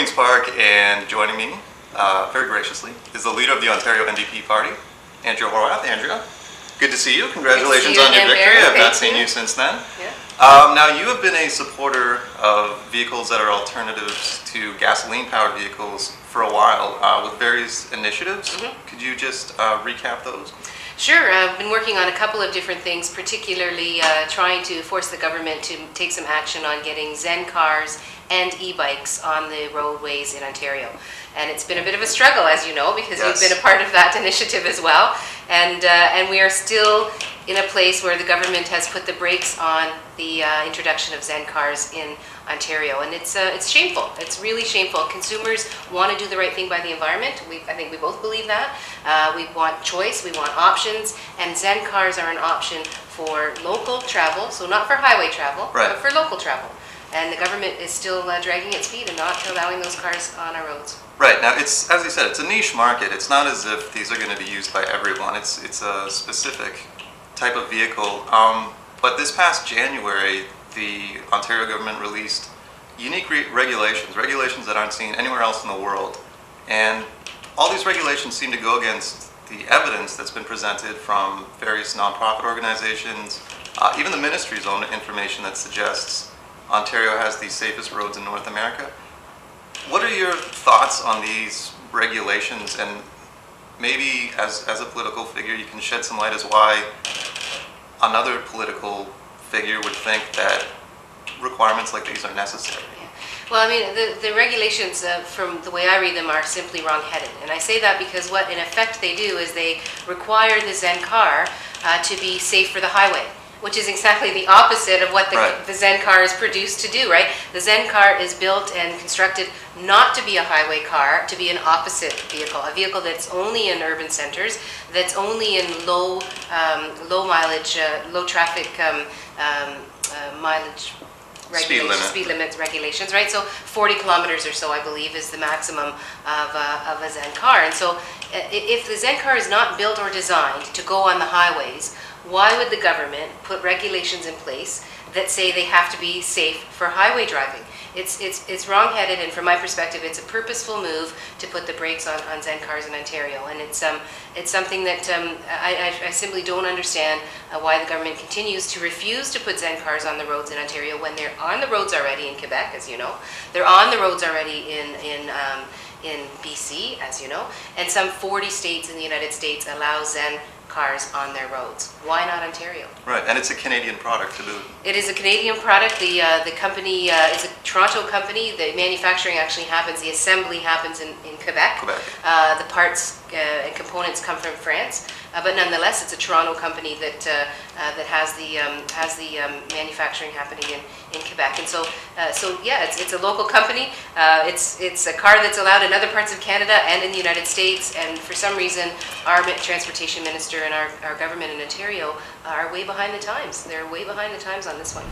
Queen's Park, and joining me very graciously is the leader of the Ontario NDP party, Andrea Horwath. Andrea, good to see you. Congratulations on your victory. I've not seen you since then. Yeah. Now, you have been a supporter of vehicles that are alternatives to gasoline-powered vehicles for a while with various initiatives. Could you just recap those? Sure. I've been working on a couple of different things, particularly trying to force the government to take some action on getting Zen cars and e-bikes on the roadways in Ontario. And it's been a bit of a struggle, as you know, because Yes. you've been a part of that initiative as well. And we are still in a place where the government has put the brakes on the introduction of Zen cars in Ontario, and it's shameful. It's really shameful. Consumers want to do the right thing by the environment. I think we both believe that. We want choice, we want options, and Zen cars are an option for local travel, so not for highway travel, Right. but for local travel. And the government is still dragging its feet and not allowing those cars on our roads. Right. Now, it's, as you said, it's a niche market. It's not as if these are going to be used by everyone. It's a specific type of vehicle. But this past January, the Ontario government released unique regulations that aren't seen anywhere else in the world. And all these regulations seem to go against the evidence that's been presented from various nonprofit organizations, even the ministry's own information that suggests Ontario has the safest roads in North America. What are your thoughts on these regulations, and maybe as a political figure you can shed some light as why another political figure would think that requirements like these are necessary? Well, I mean, the regulations, from the way I read them, are simply wrong-headed. And I say that because what, in effect, they do is they require the Zen car to be safe for the highway, which is exactly the opposite of what the Zen car is produced to do, right? The Zen car is built and constructed not to be a highway car, to be an opposite vehicle, a vehicle that's only in urban centers, that's only in low mileage, low traffic mileage speed limits regulations, right? So 40 kilometers or so, I believe, is the maximum of a Zen car. And so if the Zen car is not built or designed to go on the highways, why would the government put regulations in place that say they have to be safe for highway driving? It's wrong-headed, and from my perspective, it's a purposeful move to put the brakes on Zen cars in Ontario. And it's something that I simply don't understand why the government continues to refuse to put Zen cars on the roads in Ontario when they're on the roads already in Quebec, as you know. They're on the roads already in BC, as you know, and some 40 states in the United States allow Zen cars on their roads. Why not Ontario? Right, and it's a Canadian product to boot. It is a Canadian product. The company is a Toronto company. The manufacturing actually happens, the assembly happens in Quebec. The parts and components come from France, but nonetheless, it's a Toronto company that has the manufacturing happening in Quebec. And so yeah, it's a local company. It's a car that's allowed in other parts of Canada and in the United States. And for some reason, our transportation minister and our government in Ontario are way behind the times. They're way behind the times on this one.